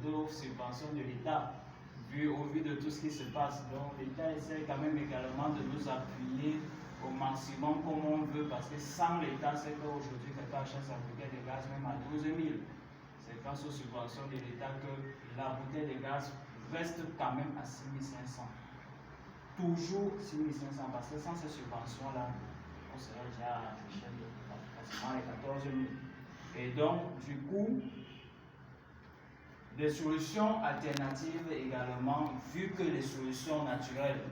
autosubventions de l'État, au vu de tout ce qui se passe. Donc l'État essaie quand même également de nous appuyer au maximum comme on veut, parce que sans l'État, c'est qu'aujourd'hui, quelqu'un achète sa bouteille de gaz même à 12 000. C'est grâce aux subventions de l'État que la bouteille de gaz reste quand même à 6 500. Toujours 6 500, parce que sans ces subventions-là, on serait déjà à l'échelle de pratiquement les 14 000. Et donc, du coup, des solutions alternatives également, vu que les solutions naturelles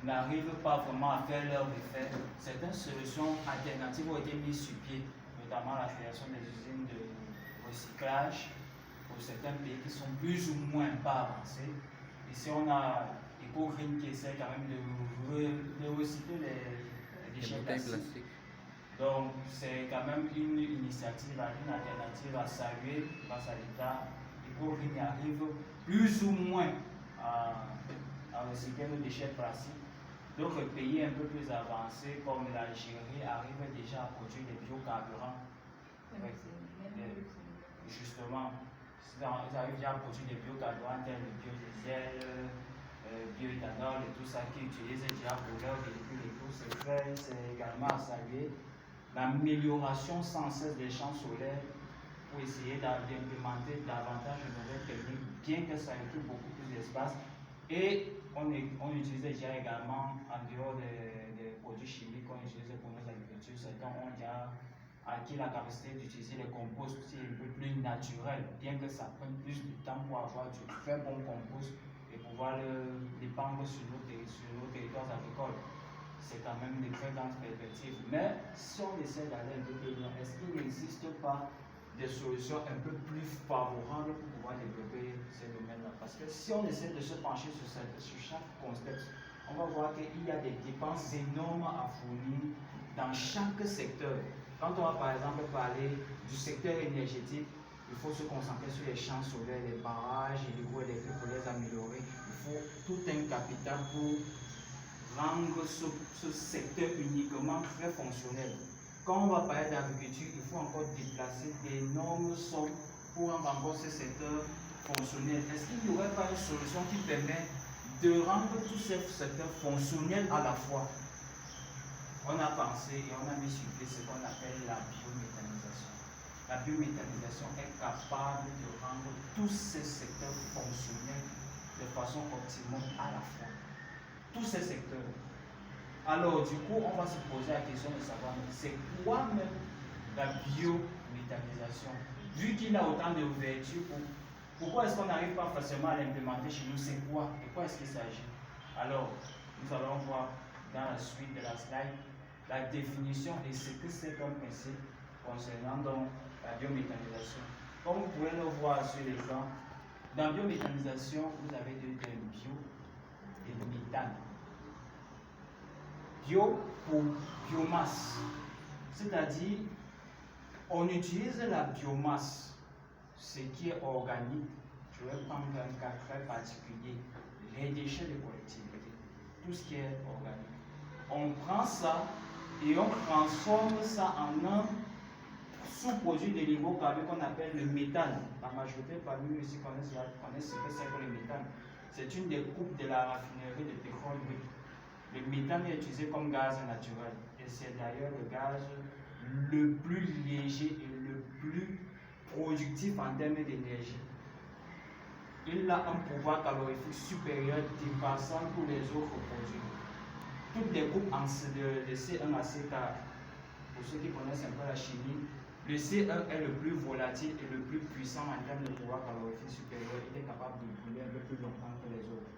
n'arrivent pas vraiment à faire leur effet, certaines solutions alternatives ont été mises sur pied, notamment la création des usines de recyclage pour certains pays qui sont plus ou moins pas avancés. Ici, on a EcoGreen qui essaie quand même de recycler les déchets plastiques. Donc, c'est quand même une initiative, une alternative à saluer grâce à l'État. EcoGreen arrive plus ou moins à recycler nos déchets plastiques. D'autres pays un peu plus avancés, comme l'Algérie, arrivent déjà à produire des biocarburants. Justement, ils arrivent déjà à produire des biocarburants tels le biodiesel, bioéthanol et tout ça qu'ils utilisent déjà pour leurs véhicules et tout. C'est également à saluer l'amélioration sans cesse des champs solaires pour essayer d'implémenter davantage de nouvelles techniques, bien que ça occupe beaucoup plus d'espace. Et on utilise déjà également, en dehors des produits chimiques qu'on utilise pour nos agricultures, certains ont déjà acquis la capacité d'utiliser les composts un peu plus naturels, bien que ça prenne plus de temps pour avoir du très bon compost et pouvoir le dépendre sur nos territoires agricoles. C'est quand même des très grandes perspectives. Mais si on essaie d'aller un peu plus loin, est-ce qu'il n'existe pas des solutions un peu plus favorables pour pouvoir développer ces domaines-là? Parce que si on essaie de se pencher sur chaque contexte, on va voir qu'il y a des dépenses énormes à fournir dans chaque secteur. Quand on va par exemple parler du secteur énergétique, il faut se concentrer sur les champs solaires, les barrages hydroélectriques pour les améliorer. Il faut tout un capital pour rendre ce secteur uniquement très fonctionnel. Quand on va parler d'agriculture, il faut encore déplacer d'énormes sommes pour rendre encore ce secteur fonctionnel. Est-ce qu'il n'y aurait pas une solution qui permet de rendre tous ces secteurs fonctionnels à la fois? On a pensé et on a mis sur pied ce qu'on appelle la biométhanisation. La biométhanisation est capable de rendre tous ces secteurs fonctionnels de façon optimale à la fois. Tous ces secteurs. Alors, du coup, on va se poser la question de savoir, c'est quoi même la biométhanisation? Vu qu'il a autant de vertus, pourquoi est-ce qu'on n'arrive pas facilement à l'implémenter chez nous? C'est quoi? De quoi est-ce qu'il s'agit? Alors, nous allons voir dans la suite de la slide la définition de ce que c'est comme principe concernant donc la biométhanisation. Comme vous pouvez le voir sur l'écran, dans la biométhanisation, vous avez deux termes, bio et méthane. Bio pour biomasse, c'est-à-dire on utilise la biomasse, ce qui est organique. Je vais prendre un cas très particulier, les déchets de collectivité, tout ce qui est organique. On prend ça et on transforme ça en un sous-produit de l'hydrocarbure qu'on appelle le méthane. La majorité parmi nous ici connaissent ce que c'est que le méthane. C'est une des coupes de la raffinerie de pétrole brut. Le méthane est utilisé comme gaz naturel et c'est d'ailleurs le gaz le plus léger et le plus productif en termes d'énergie. Il a un pouvoir calorifique supérieur dépassant tous les autres produits. Toutes les groupes de C1 à C4, pour ceux qui connaissent un peu la chimie, le C1 est le plus volatile et le plus puissant en termes de pouvoir calorifique supérieur. Il est capable de brûler un peu plus longtemps que les autres.